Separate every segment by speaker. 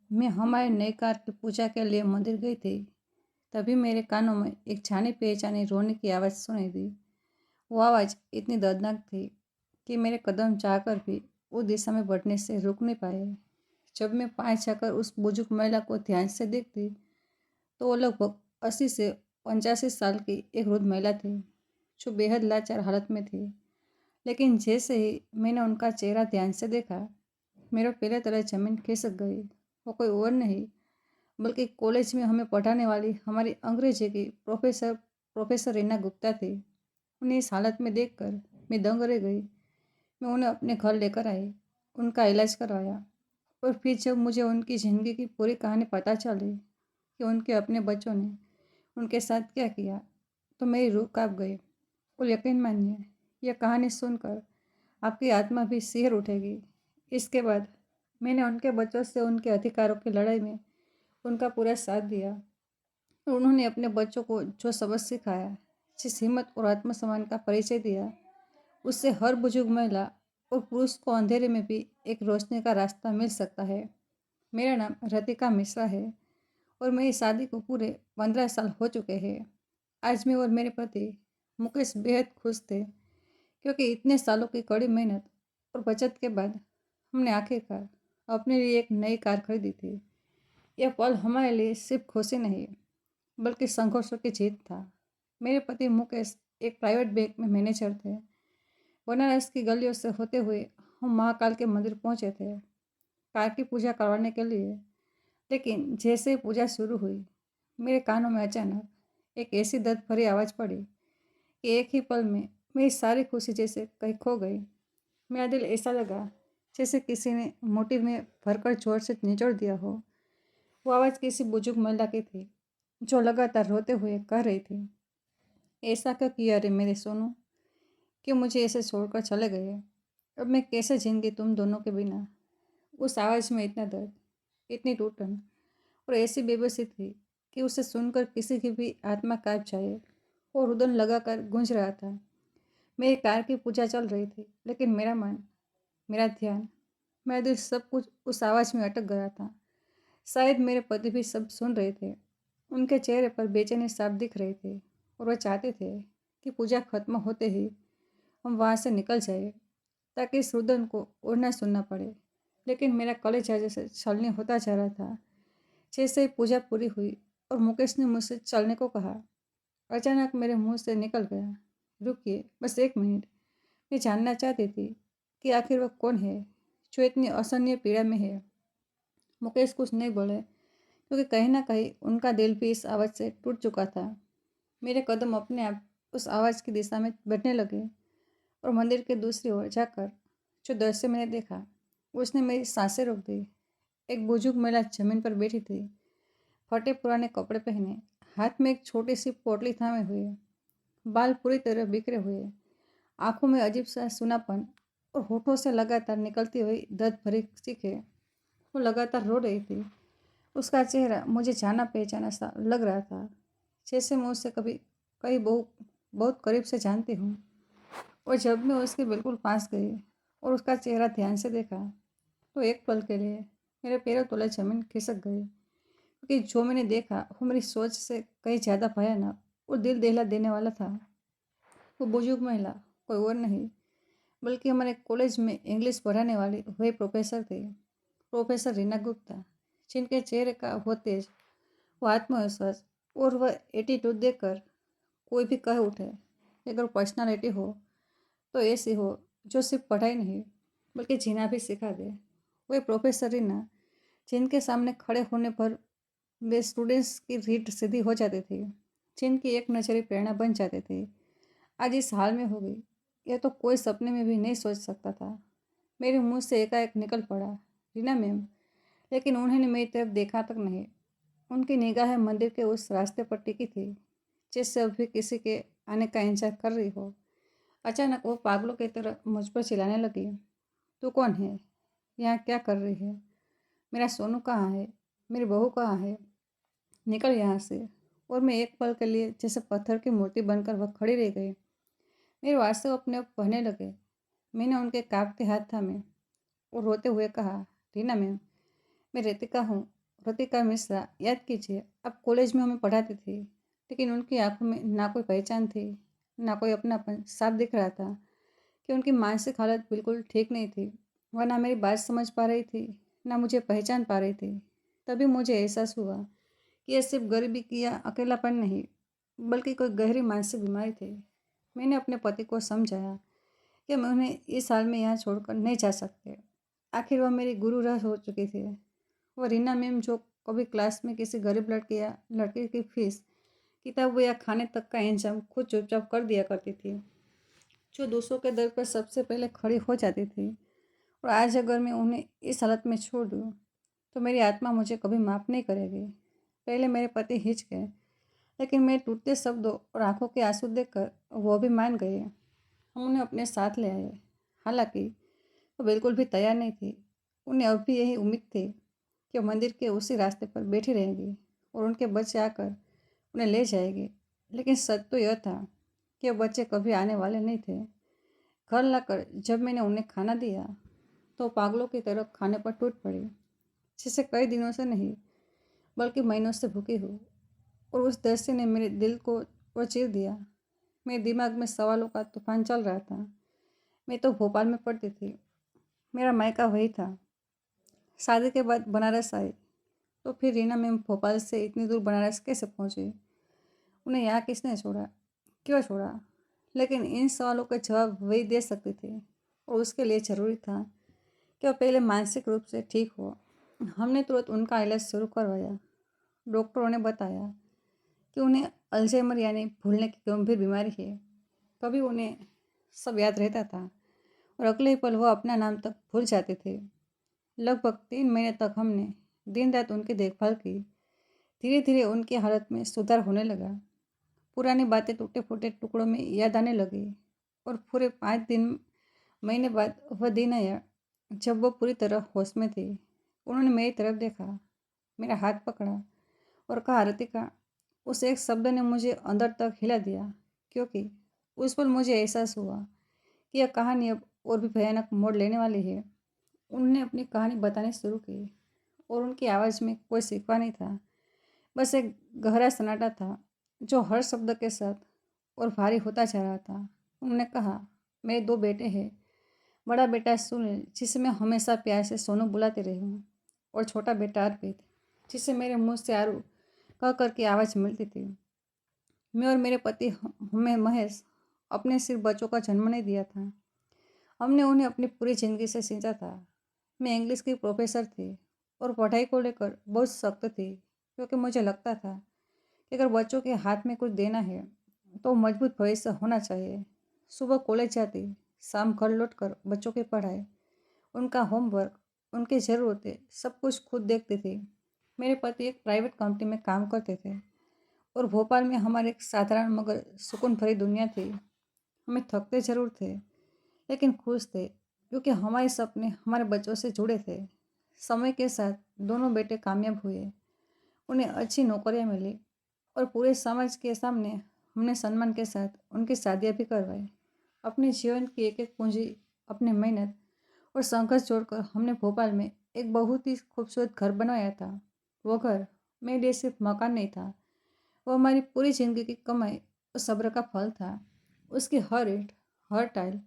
Speaker 1: मैं हमारे नई कार की पूजा के लिए मंदिर गई थी। तभी मेरे कानों में एक जानी पहचानी रोने की आवाज़ सुनाई दी। वो आवाज़ इतनी दर्दनाक थी कि मेरे कदम चाहकर भी उस दिशा में बढ़ने से रुक नहीं पाए। जब मैं पाँव छाकर उस बुजुर्ग महिला को ध्यान से देखती तो वो लगभग 80 से 85 साल की एक वृद्ध महिला थी, जो बेहद लाचार हालत में थी। लेकिन जैसे ही मैंने उनका चेहरा ध्यान से देखा, मेरा पहले तरह जमीन खिसक गई। वो कोई और नहीं बल्कि कॉलेज में हमें पढ़ाने वाली हमारी अंग्रेजी की प्रोफेसर रीना गुप्ता थी। उन्हें इस हालत में देखकर मैं दंग रह गई। मैं उन्हें अपने घर लेकर आई, उनका इलाज करवाया और फिर जब मुझे उनकी ज़िंदगी की पूरी कहानी पता चली कि उनके अपने बच्चों ने उनके साथ क्या किया, तो मेरी रूह काँप गई। और यकीन मानिए, यह कहानी सुनकर आपकी आत्मा भी सिहर उठेगी। इसके बाद मैंने उनके बच्चों से उनके अधिकारों की लड़ाई में उनका पूरा साथ दिया और उन्होंने अपने बच्चों को जो सबक सिखाया, जिस हिम्मत और आत्मसम्मान का परिचय दिया, उससे हर बुजुर्ग महिला और पुरुष को अंधेरे में भी एक रोशनी का रास्ता मिल सकता है। मेरा नाम रतिका मिश्रा है और मेरी शादी को पूरे 15 साल हो चुके हैं। आज मैं और मेरे पति मुकेश बेहद खुश थे, क्योंकि इतने सालों की कड़ी मेहनत और बचत के बाद हमने आखिरकार अपने लिए एक नई कार खरीदी थी। यह पल हमारे लिए सिर्फ खुशी नहीं, बल्कि संघर्षों की जीत था। मेरे पति मुकेश एक प्राइवेट बैंक में मैनेजर थे। बनारस की गलियों से होते हुए हम महाकाल के मंदिर पहुंचे थे, कार की पूजा करवाने के लिए। लेकिन जैसे ही पूजा शुरू हुई, मेरे कानों में अचानक एक ऐसी दर्द भरी आवाज़ पड़ी कि एक ही पल में मेरी सारी खुशी जैसे कहीं खो गई। मेरा दिल ऐसा लगा जैसे किसी ने मोटी में भरकर जोर से निचोड़ दिया हो। वो आवाज़ किसी बुजुर्ग महिला की थी, जो लगातार रोते हुए कह रही थी, ऐसा क्यों किया रे मेरे सोनू, कि मुझे ऐसे छोड़कर चले गए। अब मैं कैसे जिंदगी तुम दोनों के बिना। उस आवाज़ में इतना दर्द, इतनी टूटन और ऐसी बेबसी थी कि उसे सुनकर किसी की भी आत्मा कांप जाए। वो रुदन लगाकर गूंज रहा था। मेरी कार की पूजा चल रही थी, लेकिन मेरा मन, मेरा ध्यान, मेरा दिल सब कुछ उस आवाज़ में अटक गया था। शायद मेरे पति भी सब सुन रहे थे। उनके चेहरे पर बेचैनी साफ दिख रही थी और वह चाहते थे कि पूजा खत्म होते ही हम वहाँ से निकल जाए, ताकि इस रुदन को और ना सुनना पड़े। लेकिन मेरा कलेजा जैसे छलनी होता जा रहा था। जैसे ही पूजा पूरी हुई और मुकेश ने मुझसे चलने को कहा, अचानक मेरे मुंह से निकल गया, रुकिए, बस एक मिनट। मैं जानना चाहती थी कि आखिर वह कौन है जो इतनी असहनीय पीड़ा में है। मुकेश कुछ नहीं बोले, क्योंकि कहीं ना कहीं उनका दिल भी इस आवाज़ से टूट चुका था। मेरे कदम अपने आप उस आवाज़ की दिशा में बढ़ने लगे और मंदिर के दूसरी ओर जाकर जो दृश्य मैंने देखा, उसने मेरी सांसें रोक दी। एक बुजुर्ग महिला जमीन पर बैठी थी, फटे पुराने कपड़े पहने, हाथ में एक छोटी सी पोटली थामे हुए, बाल पूरी तरह बिखरे हुए, आंखों में अजीब सा सुनापन और होठों से लगातार निकलती हुई दर्द भरी चीखें। वो लगातार रो रही थी। उसका चेहरा मुझे जाना पहचाना सा लग रहा था, जैसे मैं उसे कभी कहीं बहुत बहुत करीब से जानती हूँ। और जब मैं उसके बिल्कुल पास गई और उसका चेहरा ध्यान से देखा, तो एक पल के लिए मेरे पैरों तले जमीन खिसक गई, क्योंकि जो मैंने देखा वो मेरी सोच से कहीं ज़्यादा भयानक और दिल दहला देने वाला था। वो बुजुर्ग महिला कोई और नहीं, बल्कि हमारे कॉलेज में इंग्लिश पढ़ाने वाली वही प्रोफेसर थे, प्रोफेसर रीना गुप्ता, जिनके चेहरे का वो तेज, वो आत्मविश्वास और वह एटीट्यूड देखकर कोई भी कह उठे कि अगर पर्सनालिटी हो तो ऐसी हो जो सिर्फ पढ़ाई नहीं, बल्कि जीना भी सिखा दे। वही प्रोफेसर रीना, जिनके सामने खड़े होने पर वे स्टूडेंट्स की रीढ़ सीधी हो जाती थी, जिनकी एक नज़री प्रेरणा बन जाती थी, आज इस हाल में हो गई। यह तो कोई सपने में भी नहीं सोच सकता था। मेरे मुंह से एकाएक निकल पड़ा, रीना मैम। लेकिन उन्होंने मेरी तरफ देखा तक नहीं। उनकी निगाहें मंदिर के उस रास्ते पर टिकी थी, जिससे अभी किसी के आने का इंतजार कर रही हो। अचानक वो पागलों की तरह मुझ पर चिल्लाने लगी, तू कौन है, यहाँ क्या कर रही है, मेरा सोनू कहाँ है, मेरी बहू कहाँ है, निकल यहाँ से। और मैं एक पल के लिए जैसे पत्थर की मूर्ति बनकर वह खड़ी रह गई। मेरे आंसू अपने आप बहने लगे। मैंने उनके कांपते हाथ थामे और रोते हुए कहा, रीना मैम, मैं रितिका हूँ, प्रतिका मिश्रा, याद कीजिए आप कॉलेज में हमें पढ़ाती थी, लेकिन उनकी आंखों में ना कोई पहचान थी, ना कोई अपनापन। साफ दिख रहा था कि उनकी मानसिक हालत बिल्कुल ठीक नहीं थी। वह ना मेरी बात समझ पा रही थी, ना मुझे पहचान पा रही थी। तभी मुझे एहसास हुआ कि यह सिर्फ गरीबी की या अकेलापन नहीं, बल्कि कोई गहरी मानसिक बीमारी थी। मैंने अपने पति को समझाया कि मैं उन्हें इस हाल में यहाँ छोड़कर नहीं जा सकते। आखिर वह मेरी गुरु रह हो चुकी थी। वह रीना मैम जो कभी क्लास में किसी गरीब लड़के या लड़के की फीस, किताबों या खाने तक का इंतजाम खुद चुपचाप कर दिया करती थी, जो दूसरों के दर पर सबसे पहले खड़ी हो जाती थी। और आज अगर मैं उन्हें इस हालत में छोड़ दूँ तो मेरी आत्मा मुझे कभी माफ़ नहीं करेगी। पहले मेरे पति हिच गए, लेकिन मेरे टूटते शब्दों और आंखों के आंसू देखकर वो भी मान गए। हम उन्हें अपने साथ ले आए। हालांकि वो बिल्कुल भी तैयार नहीं थी। उन्हें अब भी यही उम्मीद थी कि वो मंदिर के उसी रास्ते पर बैठी रहेंगी और उनके बच्चे आकर उन्हें ले जाएंगे। लेकिन सच तो यह था कि वो बच्चे कभी आने वाले नहीं थे। घर लाकर जब मैंने उन्हें खाना दिया तो पागलों की तरह खाने पर टूट पड़ी, जिसे कई दिनों से नहीं बल्कि महीनों से भूखी हूँ। और उस दृश्य ने मेरे दिल को और चीर दिया। मेरे दिमाग में सवालों का तूफान चल रहा था। मैं तो भोपाल में पढ़ती थी, मेरा मायका वही था। शादी के बाद बनारस आई, तो फिर रीना मैम भोपाल से इतनी दूर बनारस कैसे पहुँची? उन्हें यहाँ किसने छोड़ा, क्यों छोड़ा? लेकिन इन सवालों के जवाब वही दे सकती थी, और उसके लिए ज़रूरी था कि वह पहले मानसिक रूप से ठीक हो। हमने तुरंत उनका इलाज शुरू करवाया। डॉक्टरों ने बताया कि उन्हें अल्जाइमर यानी भूलने की गंभीर बीमारी है। कभी उन्हें सब याद रहता था और अगले ही पल वह अपना नाम तक भूल जाते थे। लगभग 3 महीने तक हमने दिन रात उनकी देखभाल की। धीरे धीरे उनकी हालत में सुधार होने लगा। पुरानी बातें टूटे फूटे टुकड़ों में याद आने लगी। और पूरे 5 दिन महीने बाद वह दिन आया जब वह पूरी तरह होश में थी। उन्होंने मेरी तरफ देखा, मेरा हाथ पकड़ा और कहा, रितिका। उस एक शब्द ने मुझे अंदर तक हिला दिया, क्योंकि उस पल मुझे एहसास हुआ कि यह कहानी अब और भी भयानक मोड़ लेने वाली है। उन्होंने अपनी कहानी बतानी शुरू की और उनकी आवाज़ में कोई शिकवा नहीं था, बस एक गहरा सन्नाटा था जो हर शब्द के साथ और भारी होता जा रहा था। उन्होंने कहा, मेरे 2 बेटे हैं। बड़ा बेटा सुनील, जिसे मैं हमेशा प्यार से सोनू बुलाती रही हूँ, और छोटा बेटा अर्पित, जिसे मेरे मुँह से आरू कह कर की आवाज़ मिलती थी। मैं और मेरे पति हमें महेश अपने सिर्फ बच्चों का जन्म नहीं दिया था, हमने उन्हें अपनी पूरी ज़िंदगी से सींचा था। मैं इंग्लिश की प्रोफेसर थी और पढ़ाई को लेकर बहुत सख्त थी, क्योंकि मुझे लगता था कि अगर बच्चों के हाथ में कुछ देना है तो मजबूत भविष्य होना चाहिए। सुबह कॉलेज जाती, शाम घर लौटकर बच्चों की पढ़ाई, उनका होमवर्क, उनकी ज़रूरतें, सब कुछ खुद देखती थी। मेरे पति एक प्राइवेट कंपनी में काम करते थे और भोपाल में हमारी एक साधारण मगर सुकून भरी दुनिया थी। हमें थकते ज़रूर थे, लेकिन खुश थे, क्योंकि हमारे सपने हमारे बच्चों से जुड़े थे। समय के साथ दोनों बेटे कामयाब हुए, उन्हें अच्छी नौकरियां मिली और पूरे समाज के सामने हमने सम्मान के साथ उनकी शादियां भी करवाई। अपने जीवन की एक एक पूंजी, अपनी मेहनत और संघर्ष जोड़कर हमने भोपाल में एक बहुत ही खूबसूरत घर बनवाया था। वो घर मेरे लिए सिर्फ मकान नहीं था, वो हमारी पूरी ज़िंदगी की कमाई और सब्र का फल था। उसकी हर ईंट, हर टाइल,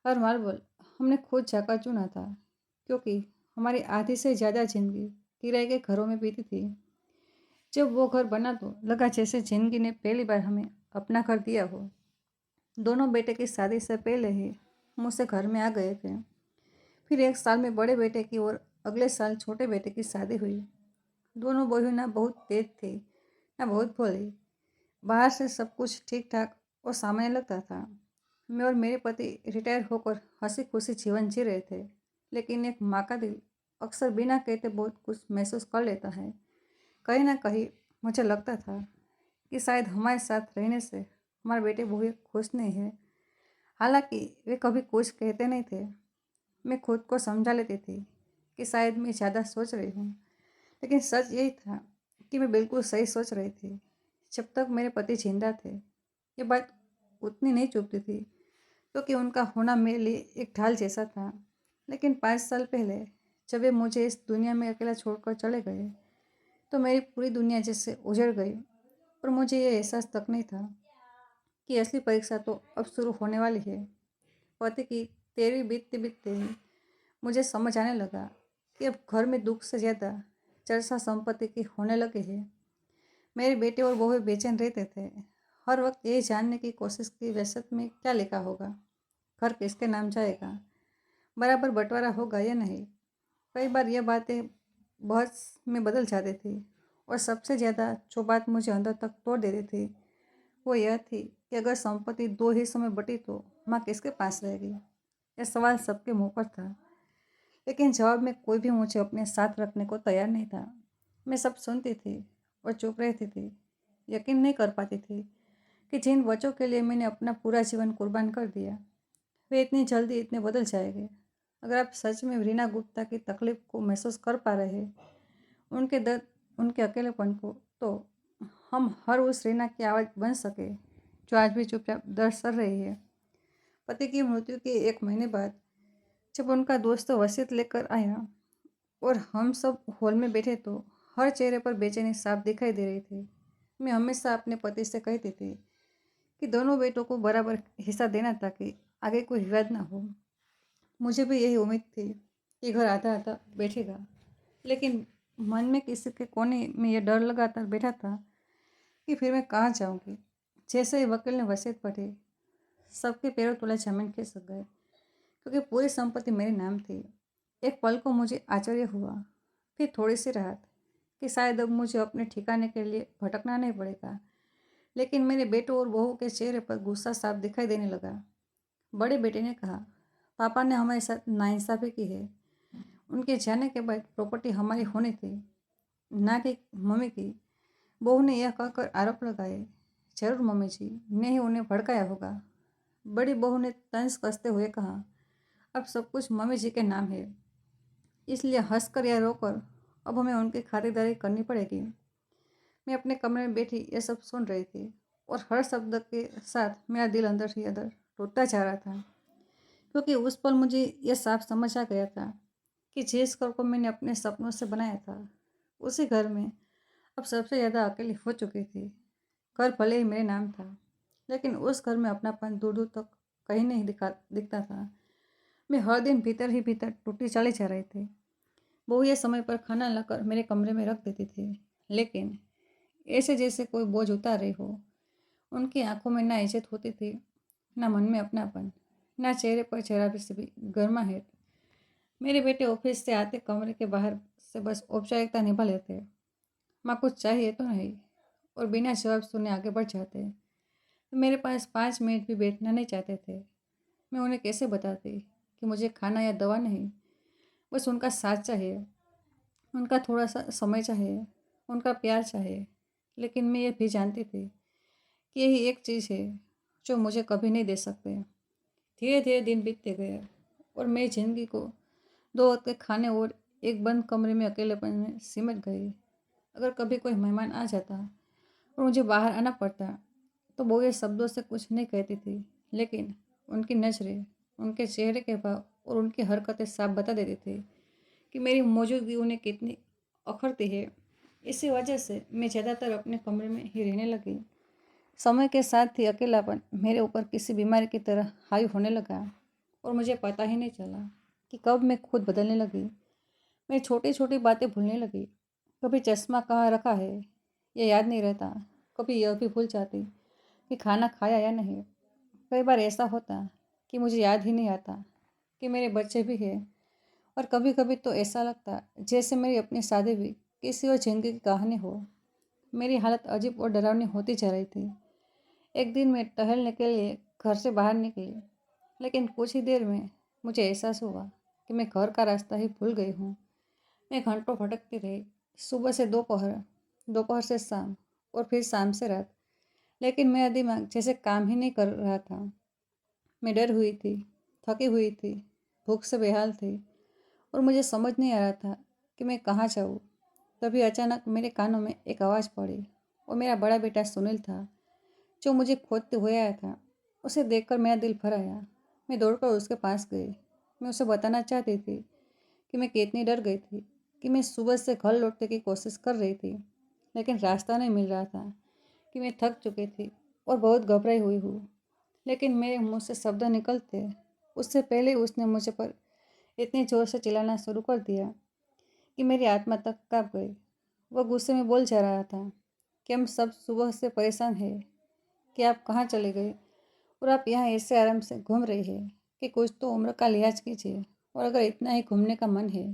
Speaker 1: हर मार्बल हमने खुद जाकर चुना था, क्योंकि हमारी आधी से ज़्यादा ज़िंदगी किराए के घरों में बीती थी। जब वो घर बना तो लगा जैसे ज़िंदगी ने पहली बार हमें अपना घर दिया हो। दोनों बेटे की शादी से पहले ही मुझसे घर में आ गए थे। फिर 1 साल में बड़े बेटे की और अगले साल छोटे बेटे की शादी हुई। दोनों बहू ना बहुत तेज थी, ना बहुत भोली। बाहर से सब कुछ ठीक ठाक और सामान्य लगता था। मैं और मेरे पति रिटायर होकर हंसी खुशी जीवन जी रहे थे, लेकिन एक माँ का दिल अक्सर बिना कहते बहुत कुछ महसूस कर लेता है। कहीं ना कहीं मुझे लगता था कि शायद हमारे साथ रहने से हमारे बेटे बहू खुश नहीं है। हालांकि वे कभी कुछ कहते नहीं थे। मैं खुद को समझा लेती थी कि शायद मैं ज़्यादा सोच रही हूँ, लेकिन सच यही था कि मैं बिल्कुल सही सोच रही थी। जब तक मेरे पति जिंदा थे ये बात उतनी नहीं चुभती थी, क्योंकि उनका होना मेरे लिए एक ढाल जैसा था। लेकिन 5 साल पहले जब वे मुझे इस दुनिया में अकेला छोड़कर चले गए, तो मेरी पूरी दुनिया जैसे उजड़ गई और मुझे ये एहसास तक नहीं था कि असली परीक्षा तो अब शुरू होने वाली है। पति की तेरहवीं बीतते बीतते ही मुझे समझ आने लगा कि अब घर में दुख से ज़्यादा चर्चा संपत्ति की होने लगी है। मेरे बेटे और बहू बेचैन रहते थे, हर वक्त यही जानने की कोशिश की वसीयत में क्या लिखा होगा, घर किसके नाम जाएगा, बराबर बंटवारा होगा या नहीं। कई बार यह बातें बहस में बदल जाती थी और सबसे ज़्यादा जो बात मुझे अंदर तक तोड़ देती थी वो यह थी कि अगर संपत्ति दो हिस्सों में बटी तो माँ किसके पास रहेगी। यह सवाल सबके मुंह पर था, लेकिन जवाब में कोई भी मुझे अपने साथ रखने को तैयार नहीं था। मैं सब सुनती थी और चुप रहती थी। यकीन नहीं कर पाती थी कि जिन बच्चों के लिए मैंने अपना पूरा जीवन कुर्बान कर दिया वे इतनी जल्दी इतने बदल जाएंगे। अगर आप सच में रीना गुप्ता की तकलीफ को महसूस कर पा रहे हैं, उनके दर्द, उनके अकेलेपन को, तो हम हर उस रीना की आवाज़ बन सके जो आज भी चुपचाप दर्द सह रही है। पति की मृत्यु के 1 महीने बाद जब उनका दोस्त वसीयत लेकर आया और हम सब हॉल में बैठे तो हर चेहरे पर बेचैनी साफ दिखाई दे रही थी। मैं हमेशा अपने पति से कहती थी कि दोनों बेटों को बराबर हिस्सा देना ताकि आगे कोई विवाद ना हो। मुझे भी यही उम्मीद थी कि घर आधा आधा बैठेगा, लेकिन मन में किसी के कोने में यह डर लगातार बैठा था कि फिर मैं कहाँ जाऊँगी। जैसे ही वकील ने वसीयत पढ़ी, सबके पैरों तले जमीन खिसक गए, क्योंकि पूरी संपत्ति मेरे नाम थी। एक पल को मुझे आश्चर्य हुआ, फिर थोड़ी सी राहत कि शायद अब मुझे अपने ठिकाने के लिए भटकना नहीं पड़ेगा। लेकिन मेरे बेटों और बहू के चेहरे पर गुस्सा साफ दिखाई देने लगा। बड़े बेटे ने कहा, पापा ने हमारे साथ नाइंसाफ़ी की है। उनके जाने के बाद प्रॉपर्टी हमारी होनी थी, ना कि मम्मी की। बहू ने यह कहकर आरोप लगाए, जरूर मम्मी जी ने ही उन्हें भड़काया होगा। बड़ी बहू ने तंज कसते हुए कहा, अब सब कुछ मम्मी जी के नाम है, इसलिए हंसकर या रोकर अब हमें उनकी खातिरदारी करनी पड़ेगी। मैं अपने कमरे में बैठी यह सब सुन रही थी और हर शब्द के साथ मेरा दिल अंदर ही अंदर टूटता जा रहा था, क्योंकि उस पल मुझे यह साफ समझ आ गया था कि जिस घर को मैंने अपने सपनों से बनाया था उसी घर में अब सबसे ज़्यादा अकेली हो चुकी थी। घर भले ही मेरे नाम था, लेकिन उस घर में अपनापन दूर दूर तक कहीं नहीं दिखता था। मैं हर दिन भीतर ही भीतर टूटी चली जा रही थी। बहू ये समय पर खाना लाकर मेरे कमरे में रख देती थी, लेकिन ऐसे जैसे कोई बोझ उतार रही हो। उनकी आंखों में ना इज्जत होती थी, ना मन में अपनापन, ना चेहरे पर जरा भी से भी गर्माहट। मेरे बेटे ऑफिस से आते कमरे के बाहर से बस औपचारिकता निभा लेते, माँ कुछ चाहिए तो नहीं, और बिना जवाब सुने आगे बढ़ जाते। मेरे पास 5 मिनट भी बैठना नहीं चाहते थे। मैं उन्हें कैसे बताती कि मुझे खाना या दवा नहीं, बस उनका साथ चाहिए, उनका थोड़ा सा समय चाहिए, उनका प्यार चाहिए। लेकिन मैं ये भी जानती थी कि यही एक चीज़ है जो मुझे कभी नहीं दे सकते। धीरे धीरे दिन बीतते गए और मेरी ज़िंदगी को 2 वक्त के खाने और एक बंद कमरे में अकेलेपन में सिमट गई। अगर कभी कोई मेहमान आ जाता और मुझे बाहर आना पड़ता तो वो ये शब्दों से कुछ नहीं कहती थी, लेकिन उनकी नज़रें, उनके चेहरे के भाव और उनकी हरकतें साफ बता देती थी कि मेरी मौजूदगी उन्हें कितनी अखरती है। इसी वजह से मैं ज़्यादातर अपने कमरे में ही रहने लगी। समय के साथ ही अकेलापन मेरे ऊपर किसी बीमारी की तरह हावी होने लगा और मुझे पता ही नहीं चला कि कब मैं खुद बदलने लगी। मैं छोटी छोटी बातें भूलने लगी। कभी चश्मा कहाँ रखा है ये याद नहीं रहता, कभी यह भी भूल जाती कि खाना खाया या नहीं। कई बार ऐसा होता कि मुझे याद ही नहीं आता कि मेरे बच्चे भी हैं, और कभी कभी तो ऐसा लगता जैसे मेरी अपनी शादी भी किसी और जिंदगी की कहानी हो। मेरी हालत अजीब और डरावनी होती जा रही थी। एक दिन मैं टहलने के लिए घर से बाहर निकली, लेकिन कुछ ही देर में मुझे एहसास हुआ कि मैं घर का रास्ता ही भूल गई हूँ। मैं घंटों भटकती रही, सुबह से दोपहर, दोपहर से शाम और फिर शाम से रात, लेकिन मेरा दिमाग जैसे काम ही नहीं कर रहा था। मैं डर हुई थी, थकी हुई थी, भूख से बेहाल थी और मुझे समझ नहीं आ रहा था कि मैं कहाँ जाऊँ। तभी अचानक मेरे कानों में एक आवाज़ पड़ी और मेरा बड़ा बेटा सुनील था जो मुझे खोदते हुए आया था। उसे देखकर मेरा दिल भर आया। मैं दौड़कर उसके पास गई। मैं उसे बताना चाहती थी कि मैं कितनी डर गई थी, कि मैं सुबह से घर लौटने की कोशिश कर रही थी, लेकिन रास्ता नहीं मिल रहा था, कि मैं थक चुकी थी और बहुत घबराई हुई हूँ। लेकिन मेरे मुंह से शब्द निकलते उससे पहले उसने मुझे पर इतनी ज़ोर से चिल्लाना शुरू कर दिया कि मेरी आत्मा तक काँप गई। वह गुस्से में बोल जा रहा था कि हम सब सुबह से परेशान हैं, कि आप कहाँ चले गए और आप यहाँ ऐसे आराम से घूम रही है कि कुछ तो उम्र का लिहाज कीजिए। और अगर इतना ही घूमने का मन है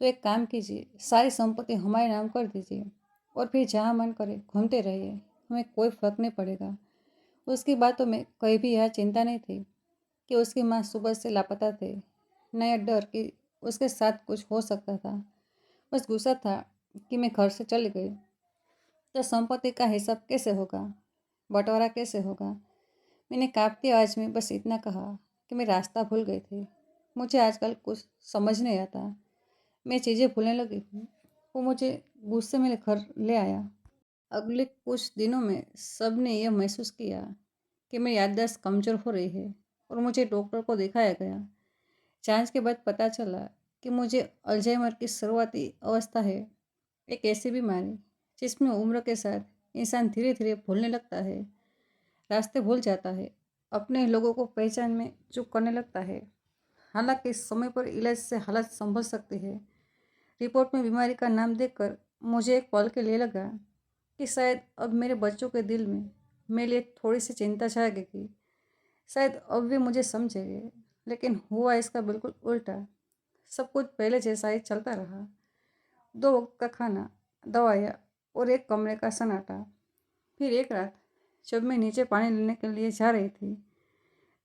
Speaker 1: तो एक काम कीजिए, सारी संपत्ति हमारे नाम कर दीजिए और फिर जहाँ मन करे घूमते रहिए, हमें कोई फर्क नहीं पड़ेगा। उसकी बातों में कहीं भी यह चिंता नहीं थी कि उसकी माँ सुबह से लापता थे, न यह डर कि उसके साथ कुछ हो सकता था। बस गुस्सा था कि मैं घर से चली गई तो संपत्ति का हिसाब कैसे होगा, बंटवारा कैसे होगा। मैंने कांपती आवाज़ में बस इतना कहा कि मैं रास्ता भूल गई थी। मुझे आजकल कुछ समझ नहीं आता, मैं चीज़ें भूलने लगी हूँ। वो मुझे गुस्से में घर ले आया। अगले कुछ दिनों में सब ने यह महसूस किया कि मेरी याददाश्त कमज़ोर हो रही है और मुझे डॉक्टर को दिखाया गया। जांच के बाद पता चला कि मुझे अल्जाइमर की शुरुआती अवस्था है, एक ऐसी बीमारी जिसमें उम्र के साथ इंसान धीरे धीरे भूलने लगता है, रास्ते भूल जाता है, अपने लोगों को पहचान में चूक करने लगता है। हालांकि समय पर इलाज से हालत संभल सकती है। रिपोर्ट में बीमारी का नाम देखकर मुझे एक पल के लिए लगा कि शायद अब मेरे बच्चों के दिल में मेरे लिए थोड़ी सी चिंता जागेगी, शायद अब वे मुझे समझेंगे। लेकिन हुआ इसका बिल्कुल उल्टा। सब कुछ पहले जैसा ही चलता रहा। 2 वक्त का खाना, दवाइयाँ और एक कमरे का सन्नाटा। फिर एक रात जब मैं नीचे पानी लेने के लिए जा रही थी,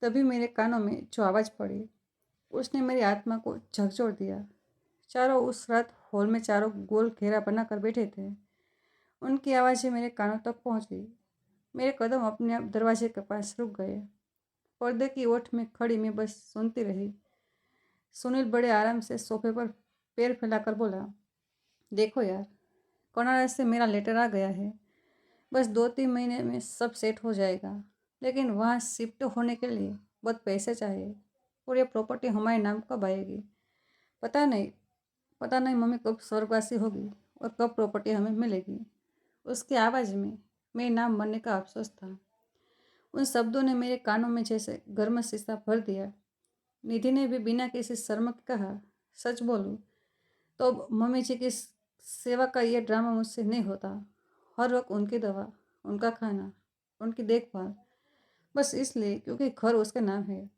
Speaker 1: तभी मेरे कानों में जो आवाज़ पड़ी उसने मेरी आत्मा को झकझोर दिया। चारों उस रात हॉल में चारों गोल घेरा बनाकर बैठे थे। उनकी आवाज़ें मेरे कानों तक पहुंच गई। मेरे कदम अपने आप दरवाजे के पास रुक गए। पर्दे की ओट में खड़ी मैं बस सुनती रही। सुनील बड़े आराम से सोफे पर पैर फैलाकर बोला, देखो यार, कनाडा से मेरा लेटर आ गया है। बस 2-3 महीने में सब सेट हो जाएगा, लेकिन वहाँ शिफ्ट होने के लिए बहुत पैसे चाहिए और ये प्रॉपर्टी हमारे नाम कब आएगी पता नहीं। पता नहीं मम्मी कब स्वर्गवासी होगी और कब प्रॉपर्टी हमें मिलेगी। उसकी आवाज़ में मेरे नाम मरने का अफसोस था। उन शब्दों ने मेरे कानों में जैसे गर्म शीशा भर दिया। निधि ने भी बिना किसी शर्म के कहा, सच बोलूं तो अब मम्मी जी की सेवा का यह ड्रामा मुझसे नहीं होता। हर वक्त उनकी दवा, उनका खाना, उनकी देखभाल, बस इसलिए क्योंकि घर उसके नाम है।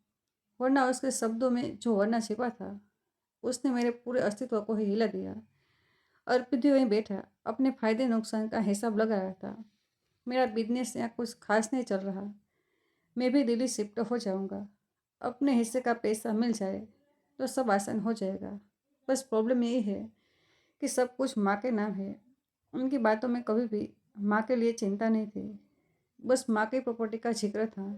Speaker 1: वरना उसके शब्दों में जो वरना छिपा था, उसने मेरे पूरे अस्तित्व को ही हिला दिया। अर्पित भी वहीं बैठा अपने फायदे नुकसान का हिसाब लगा रहा था। मेरा बिजनेस यहाँ कुछ खास नहीं चल रहा। मैं भी दिल्ली शिफ्ट हो जाऊँगा। अपने हिस्से का पैसा मिल जाए तो सब आसान हो जाएगा। बस प्रॉब्लम यही है कि सब कुछ माँ के नाम है। उनकी बातों में कभी भी माँ के लिए चिंता नहीं थी, बस माँ की प्रॉपर्टी का जिक्र था।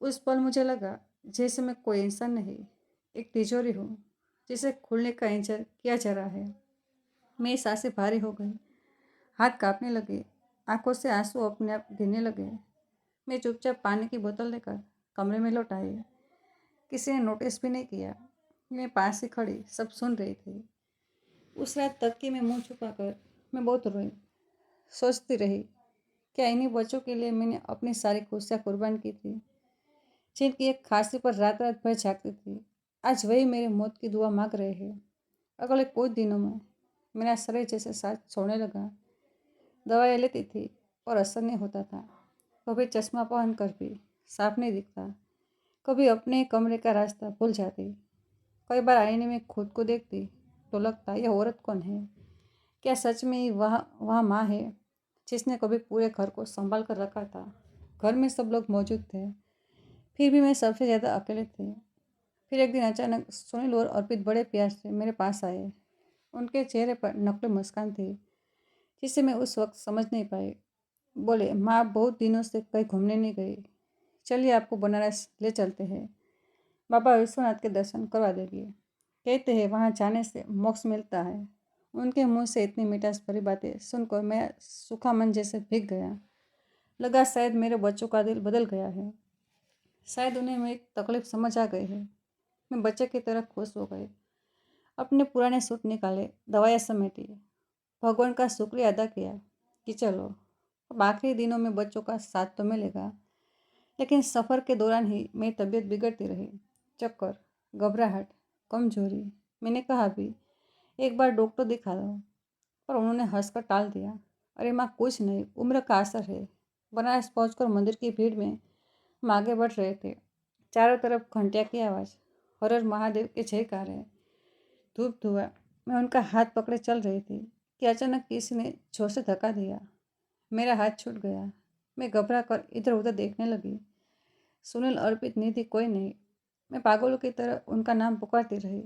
Speaker 1: उस पल मुझे लगा जैसे मैं कोई इंसान नहीं, एक तिजोरी हूँ जिसे खुलने का इंतजार किया जा रहा है। मेरी सांसें भारी हो गई, हाथ कांपने लगे, आंखों से आंसू अपने आप गिरने लगे। मैं चुपचाप पानी की बोतल लेकर कमरे में लौट आई। किसी ने नोटिस भी नहीं किया। मैं पास ही खड़ी सब सुन रही थी। उस रात तक कि मैं मुंह छुपाकर मैं बहुत रोई। सोचती रही, क्या इन्हीं बच्चों के लिए मैंने अपनी सारी खुशियाँ कुर्बान की थी, जिनकी एक खांसी पर रात रात भर जागती थी। आज वही मेरे मौत की दुआ मांग रहे हैं। अगले कुछ दिनों में मेरा शरीर जैसे साथ छोड़ने लगा। दवाई लेती थी और असर नहीं होता था। कभी चश्मा पहन कर भी साफ नहीं दिखता। कभी अपने ही कमरे का रास्ता भूल जाती। कई बार आईने में खुद को देखती तो लगता यह औरत कौन है। क्या सच में ही वह माँ है जिसने कभी पूरे घर को संभाल कर रखा था। घर में सब लोग मौजूद थे, फिर भी मैं सबसे ज़्यादा अकेले थी। फिर एक दिन अचानक सुनील और अर्पित बड़े प्यार से मेरे पास आए। उनके चेहरे पर नकली मुस्कान थी जिसे मैं उस वक्त समझ नहीं पाई। बोले, माँ आप बहुत दिनों से कहीं घूमने नहीं गई, चलिए आपको बनारस ले चलते हैं, बाबा विश्वनाथ के दर्शन करवा देंगे। कहते हैं वहाँ जाने से मोक्ष मिलता है। उनके मुंह से इतनी मिठास भरी बातें सुनकर मैं सूखा मन जैसे भीग गया। लगा शायद मेरे बच्चों का दिल बदल गया है, शायद उन्हें मेरी तकलीफ समझ आ गई है। मैं बच्चे की तरह खुश हो गई। अपने पुराने सूट निकाले, दवाइयाँ समेटी, भगवान का शुक्रिया अदा किया कि चलो अब आखिरी दिनों में बच्चों का साथ तो मिलेगा। लेकिन सफ़र के दौरान ही मेरी तबीयत बिगड़ती रही। चक्कर, घबराहट, कमजोरी। मैंने कहा भी एक बार डॉक्टर दिखा दो, पर उन्होंने हंसकर टाल दिया। अरे माँ, कुछ नहीं, उम्र का असर है। बनारस पहुंचकर मंदिर की भीड़ में हम आगे बढ़ रहे थे। चारों तरफ घंटिया की आवाज़, हर हर महादेव के जयकारे, धूप धुआं। मैं उनका हाथ पकड़े चल रही थी कि अचानक किसी ने जोर से धक्का दिया। मेरा हाथ छूट गया। मैं घबरा कर इधर उधर देखने लगी। सुनील, अर्पित, निधि, कोई नहीं। मैं पागलों की तरह उनका नाम पुकारती रही।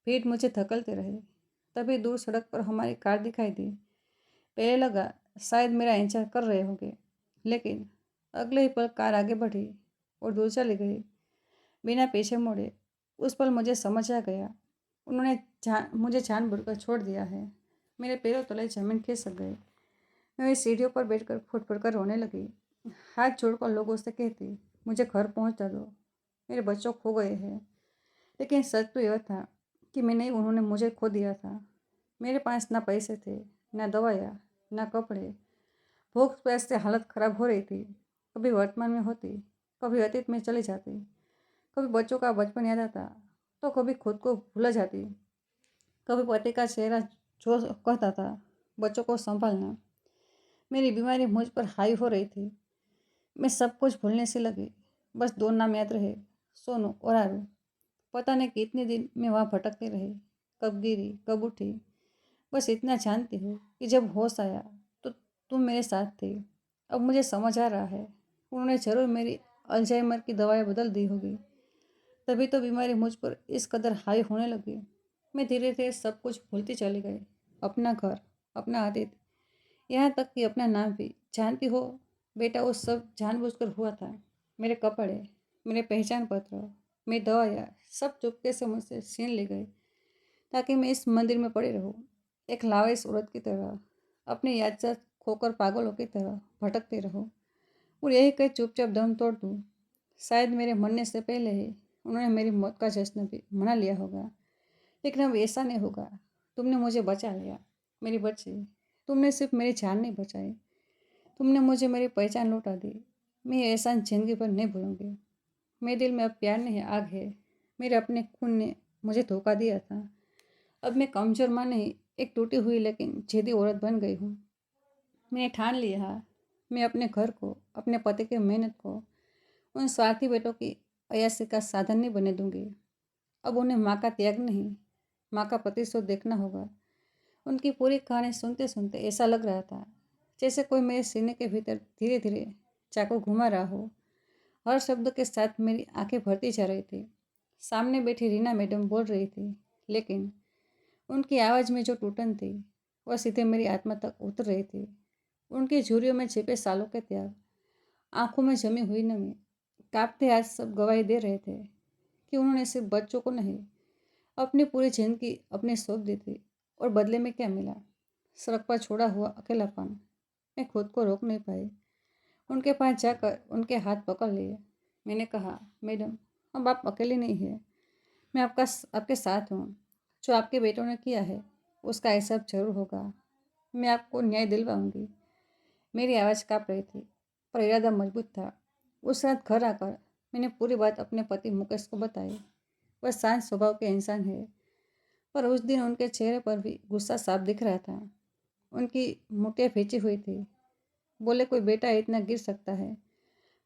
Speaker 1: भीड़ मुझे धकेलते रहे। तभी दूर सड़क पर हमारी कार दिखाई दी। पहले लगा शायद मेरा इंतजार कर रहे होंगे, लेकिन अगले ही पल कार आगे बढ़ी और दूर चली गई, बिना पीछे मुड़े। उस पल मुझे समझ आ गया, उन्होंने मुझे जानबूझकर छोड़ दिया है। मेरे पैरों तले जमीन खिसक गई। मैं वही सीढ़ियों पर बैठकर फुट फुट कर रोने लगी। हाथ जोड़कर लोगों से कहती, मुझे घर पहुंचा दो, मेरे बच्चों खो गए हैं। लेकिन सच तो यह था कि मैंने उन्होंने मुझे खो दिया था। मेरे पास ना पैसे थे, ना दवाइयाँ, ना कपड़े। भूख प्यास से हालत खराब हो रही थी। कभी वर्तमान में होती, कभी अतीत में चली जाती। कभी बच्चों का बचपन याद आता, तो कभी खुद को भूल जाती। कभी पति का चेहरा जो कहता था बच्चों को संभालना। मेरी बीमारी मुझ पर हावी हो रही थी। मैं सब कुछ भूलने से लगी। बस दो नाम याद रहे, सोनू और आरू। पता नहीं कितने दिन मैं वहाँ भटकती रही, कब गिरी कब उठी। बस इतना जानती हूँ कि जब होश आया तो तुम मेरे साथ थे। अब मुझे समझ आ रहा है, उन्होंने ज़रूर मेरी अल्जाइमर की दवाएं बदल दी होगी। तभी तो बीमारी मुझ पर इस कदर हावी होने लगी। मैं धीरे धीरे सब कुछ भूलती चली गई। अपना घर, अपना अतीत, यहाँ तक कि अपना नाम भी। जानती हो बेटा, वो सब जानबूझकर हुआ था। मेरे कपड़े, मेरे पहचान पत्र, मेरी दवाइयाँ, सब चुपके से मुझसे छीन ली गई, ताकि मैं इस मंदिर में पड़ी रहूं, एक लावारिस औरत की तरह, अपनी याददाश्त खोकर पागलों की तरह भटकती रहूं और यही कहीं चुपचाप दम तोड़ दूं। शायद मेरे मरने से पहले ही उन्होंने मेरी मौत का जश्न भी मना लिया होगा। लेकिन अब ऐसा नहीं होगा। तुमने मुझे बचा लिया, मेरी बच्ची। तुमने सिर्फ मेरी जान नहीं बचाई, तुमने मुझे मेरी पहचान लौटा दी। मैं ये एहसान जिंदगी भर नहीं भूलूंगी। मेरे दिल में अब प्यार नहीं, आग है। मेरे अपने खून ने मुझे धोखा दिया था। अब मैं कमजोर माँ नहीं, एक टूटी हुई लेकिन जिद्दी औरत बन गई हूँ। मैंने ठान लिया, मैं अपने घर को, अपने पति की मेहनत को, उन स्वार्थी बेटों की अय्याशी का साधन नहीं बने दूंगी। अब उन्हें माँ का त्याग नहीं, माँ का प्रतिशोध देखना होगा। उनकी पूरी कहानी सुनते सुनते ऐसा लग रहा था जैसे कोई मेरे सीने के भीतर धीरे धीरे चाकू घुमा रहा हो। हर शब्द के साथ मेरी आंखें भरती जा रही थी। सामने बैठी रीना मैडम बोल रही थी, लेकिन उनकी आवाज़ में जो टूटन थी वह सीधे मेरी आत्मा तक उतर रही थी। उनकी झुर्रियों में छिपे सालों के त्याग, आंखों में जमी हुई नमी, कांपते हाथ सब गवाही दे रहे थे कि उन्होंने सिर्फ बच्चों को नहीं, अपनी पूरी जिंदगी अपने सौंप दी थी। और बदले में क्या मिला? सड़क पर छोड़ा हुआ अकेलापन। मैं खुद को रोक नहीं पाई। उनके पास जाकर उनके हाथ पकड़ लिए। मैंने कहा, मैडम, अब आप अकेले नहीं हैं। मैं आपके साथ हूँ। जो आपके बेटों ने किया है उसका हिसाब जरूर होगा। मैं आपको न्याय दिलवाऊंगी। मेरी आवाज़ काँप रही थी, पर इरादा मजबूत था। उस रात घर आकर मैंने पूरी बात अपने पति मुकेश को बताई। वह शांत स्वभाव के इंसान है, पर उस दिन उनके चेहरे पर भी गुस्सा साफ दिख रहा था। उनकी मुठ्ठियाँ भींची हुई थी। बोले, कोई बेटा इतना गिर सकता है?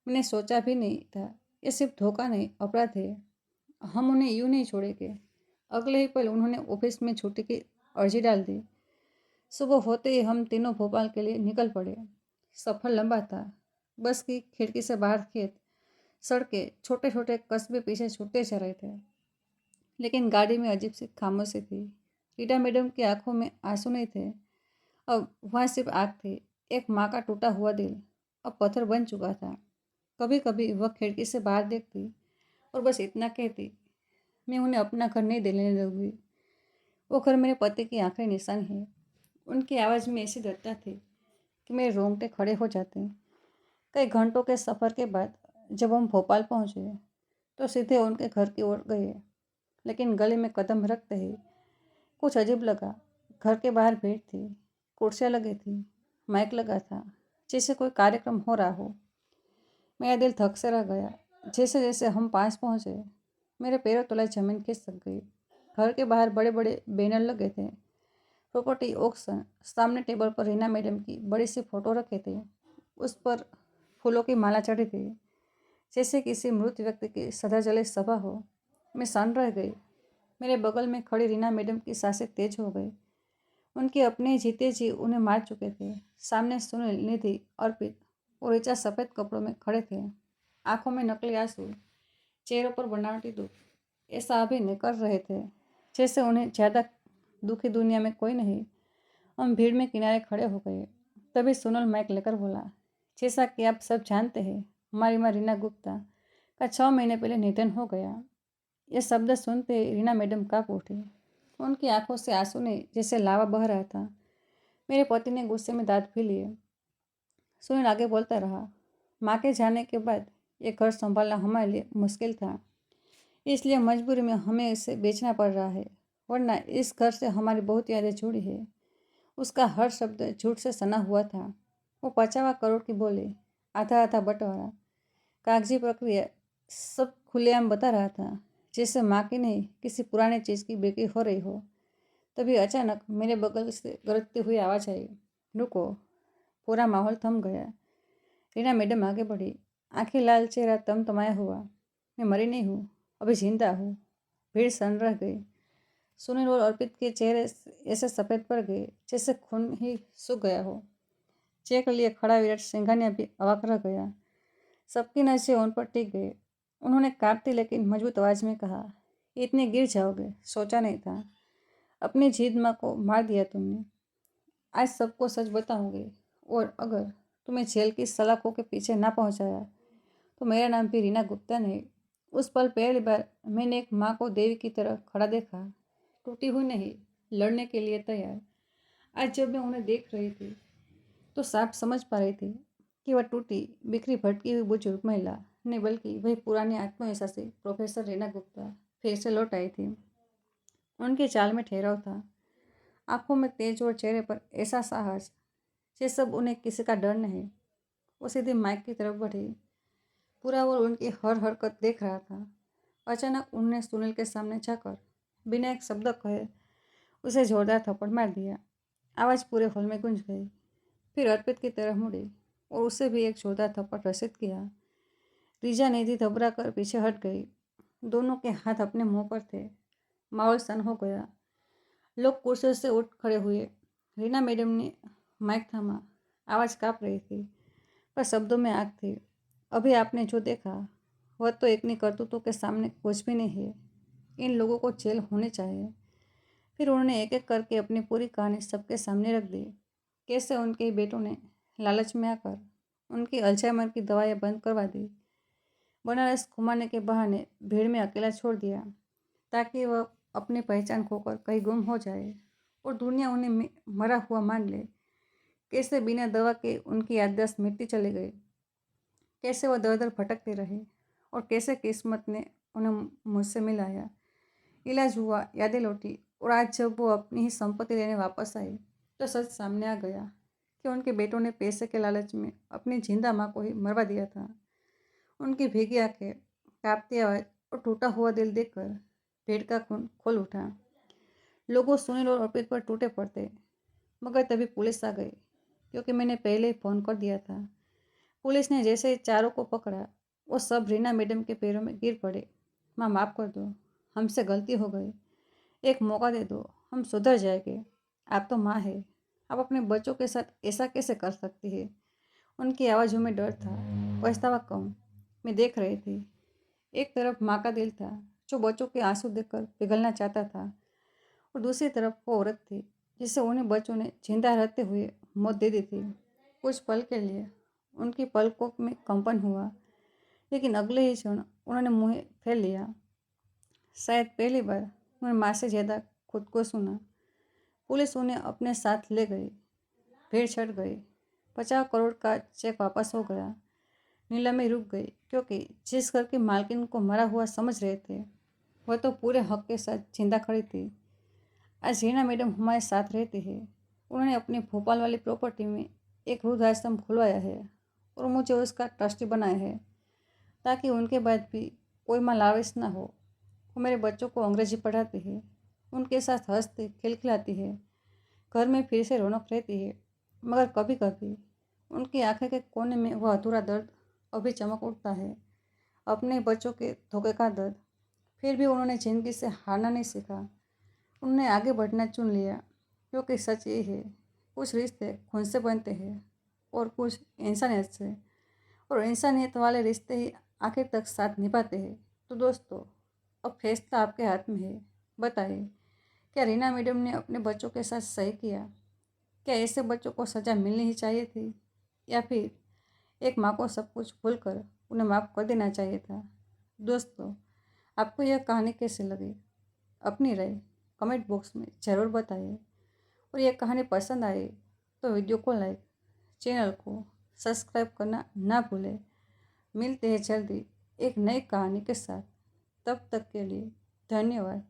Speaker 1: मैंने सोचा भी नहीं था। ये सिर्फ धोखा नहीं, अपराध है। हम उन्हें यूं नहीं छोड़ेंगे। अगले ही पल उन्होंने ऑफिस में छुट्टी की अर्जी डाल दी। सुबह होते ही हम तीनों भोपाल के लिए निकल पड़े। सफ़र लंबा था। बस की खिड़की से बाहर खेत, सड़कें, छोटे छोटे कस्बे पीछे छूटते जा रहे थे। लेकिन गाड़ी में अजीब सी खामोशी थी। रीटा मैडम की आंखों में आंसू नहीं थे, अब वहाँ सिर्फ आग थी। एक माँ का टूटा हुआ दिल अब पत्थर बन चुका था। कभी कभी वह खिड़की से बाहर देखती और बस इतना कहती, मैं उन्हें अपना घर नहीं देने दूंगी। वो घर मेरे पति की आखिरी निशान है। उनकी आवाज़ में ऐसी दृढ़ता थी कि मेरे रोंगटे खड़े हो जाते। कई घंटों के सफ़र के बाद जब हम भोपाल पहुँचे तो सीधे उनके घर की ओर गए, लेकिन गले में कदम रखते ही कुछ अजीब लगा। घर के बाहर भीड़ थी, कुर्सियाँ लगी थी, माइक लगा था, जैसे कोई कार्यक्रम हो रहा हो। मेरा दिल थक से रह गया। जैसे जैसे हम पास पहुँचे, मेरे पैरों तले जमीन खिसक गई। घर के बाहर बड़े बड़े बैनर लगे थे। Property auction. सामने टेबल पर रीना मैडम की बड़ी सी फोटो रखे थे। उस पर फूलों की माला चढ़ी थी, जैसे किसी मृत व्यक्ति की श्रद्धांजलि सभा हो। मैं सन रह गई। मेरे बगल में खड़ी रीना मैडम की सांसें तेज हो गई। उनके अपने जीते जी उन्हें मार चुके थे। सामने सुनील, निधि, अर्पित और ऋचा सफ़ेद कपड़ों में खड़े थे। आंखों में नकली आंसू, चेहरों पर बनावटी दुख। ऐसा अभिनय कर रहे थे जैसे उन्हें ज़्यादा दुखी दुनिया में कोई नहीं। हम भीड़ में किनारे खड़े हो गए। तभी सोनल माइक लेकर बोला, जैसा कि आप सब जानते हैं, हमारी माँ रीना गुप्ता का 6 महीने पहले निधन हो गया। यह शब्द सुनते ही रीना मैडम काँप उठी। उनकी आंखों से आंसू ने जैसे लावा बह रहा था। मेरे पति ने गुस्से में दांत भी लिए। सुनील आगे बोलता रहा, माँ के जाने के बाद ये घर संभालना हमारे लिए मुश्किल था, इसलिए मजबूरी में हमें इसे बेचना पड़ रहा है, वरना इस घर से हमारी बहुत यादें जुड़ी है। उसका हर शब्द झूठ से सना हुआ था। वो 50 करोड़ की बोली, आधा आधा बंटवारा, कागजी प्रक्रिया सब खुलेआम बता रहा था, जैसे माँ की नहीं किसी पुरानी चीज़ की बिक्री हो रही हो। तभी अचानक मेरे बगल से गरजती हुई आवाज़ आई, रुको। पूरा माहौल थम गया। रीना मैडम आगे बढ़ी, आंखें लाल, चेहरा तमतमाया हुआ। मैं मरी नहीं हूँ, अभी जिंदा हूँ। भीड़ सन रह गई। सुनील और अर्पित के चेहरे ऐसे सफ़ेद पड़ गए जैसे खून ही सूख गया हो। चेक लिए खड़ा विराट सिंघानिया भी अवाक रह गया। सबकी नजरें उन पर टिक गई। उन्होंने कांपती लेकिन मजबूत आवाज़ में कहा, इतने गिर जाओगे, सोचा नहीं था। अपनी जीत माँ को मार दिया तुमने। आज सबको सच बताऊंगी, और अगर तुम्हें जेल की सलाखों के पीछे ना पहुंचाया तो मेरा नाम भी रीना गुप्ता नहीं। उस पल पहली बार मैंने एक माँ को देवी की तरह खड़ा देखा, टूटी हुई नहीं, लड़ने के लिए तैयार। आज जब मैं उन्हें देख रही थी तो साफ समझ पा रही थी कि वह टूटी बिखरी भटकी हुई बुजुर्ग महिला नहीं, बल्कि वही पुरानी आत्मविश्वासी प्रोफेसर रीना गुप्ता फिर से लौट आई थी। उनकी चाल में ठहराव था, आंखों में तेज और चेहरे पर ऐसा साहस जैसे सब उन्हें किसी का डर नहीं। वो सीधे माइक की तरफ बढ़ी। पूरा वो उनकी हर हरकत देख रहा था। अचानक उन्होंने सुनील के सामने जाकर बिना एक शब्द कहे उसे जोरदार थप्पड़ मार दिया। आवाज़ पूरे हॉल में गूंज गई। फिर अर्पित की तरफ मुड़ी और उसे भी एक जोरदार थप्पड़ रसीद किया। रीजा निधि घबरा कर पीछे हट गई। दोनों के हाथ अपने मुंह पर थे। माहौल सन हो गया। लोग कुर्सियों से उठ खड़े हुए। रीना मैडम ने माइक थामा। आवाज़ काँप रही थी, पर शब्दों में आग थी। अभी आपने जो देखा वह तो इतनी करतूतों के सामने कुछ भी नहीं है। इन लोगों को जेल होने चाहिए। फिर उन्होंने एक एक करके अपनी पूरी कहानी सबके सामने रख दी। कैसे उनके बेटों ने लालच में आकर उनकी अल्जाइमर की दवाएं बंद करवा दी, बनारस घुमाने के बहाने भीड़ में अकेला छोड़ दिया ताकि वह अपनी पहचान खोकर कहीं गुम हो जाए और दुनिया उन्हें मरा हुआ मान ले। कैसे बिना दवा के उनकी याददाश्त मिटती चली गई, कैसे वह दर दर भटकते रहे, और कैसे किस्मत ने उन्हें मुझसे मिलाया। इलाज हुआ, यादें लौटी, और आज जब वो अपनी ही संपत्ति लेने वापस आई तो सच सामने आ गया कि उनके बेटों ने पैसे के लालच में अपनी जिंदा माँ को ही मरवा दिया था। उनकी भीगी आंखें, कांपती आवाज़ और टूटा हुआ दिल देखकर भीड़ का खून खोल उठा। लोगों सुनील और अर्पित पर टूटे पड़ते, मगर तभी पुलिस आ गई, क्योंकि मैंने पहले ही फ़ोन कर दिया था। पुलिस ने जैसे ही चारों को पकड़ा, वो सब रीना मैडम के पैरों में गिर पड़े। माँ, माफ़ कर दो, हमसे गलती हो गई, एक मौका दे दो, हम सुधर जाएंगे। आप तो माँ है, आप अपने बच्चों के साथ ऐसा कैसे कर सकती है। उनकी आवाज़ों में डर था, पछतावा कम। मैं देख रही थी, एक तरफ माँ का दिल था जो बच्चों के आंसू देखकर पिघलना चाहता था, और दूसरी तरफ वो औरत थी जिसे उन्हें बच्चों ने जिंदा रहते हुए मौत दे दी थी। कुछ पल के लिए उनकी पलकों में कंपन हुआ, लेकिन अगले ही क्षण उन्होंने मुंह फेर लिया। शायद पहली बार उन्होंने माँ से ज़्यादा खुद को सुना। पुलिस उन्हें अपने साथ ले गई। भीड़ छट गई। 50 करोड़ का चेक वापस हो गया। नीलामी रुक गई, क्योंकि जिस घर की मालकिन को मरा हुआ समझ रहे थे वह तो पूरे हक के साथ जिंदा खड़ी थी। आज रीना मैडम हमारे साथ रहती है। उन्होंने अपनी भोपाल वाली प्रॉपर्टी में एक वृद्धाश्रम खुलवाया है और मुझे उसका ट्रस्टी बनाया है, ताकि उनके बाद भी कोई माँ लावेश ना हो। वो मेरे बच्चों को अंग्रेजी पढ़ाती है, उनके साथ हंसती खिलखिलाती है। घर में फिर से रौनक रहती है, मगर कभी कभी उनकी आंखें के कोने में वह अधूरा दर्द अभी चमक उठता है, अपने बच्चों के धोखे का दर्द। फिर भी उन्होंने ज़िंदगी से हारना नहीं सीखा। उन्होंने आगे बढ़ना चुन लिया, क्योंकि सच ये है, कुछ रिश्ते खून से बनते हैं और कुछ इंसानियत से, और इंसानियत वाले रिश्ते ही आखिर तक साथ निभाते हैं। तो दोस्तों, अब फैसला आपके हाथ में है। बताइए, क्या रीना मैडम ने अपने बच्चों के साथ सही किया? क्या ऐसे बच्चों को सज़ा मिलनी ही चाहिए थी, या फिर एक माँ को सब कुछ भूलकर उन्हें माफ़ कर देना चाहिए था? दोस्तों, आपको यह कहानी कैसी लगी? अपनी राय कमेंट बॉक्स में ज़रूर बताइए। और यह कहानी पसंद आई तो वीडियो को लाइक, चैनल को सब्सक्राइब करना ना भूलें। मिलते हैं जल्दी एक नई कहानी के साथ। तब तक के लिए धन्यवाद।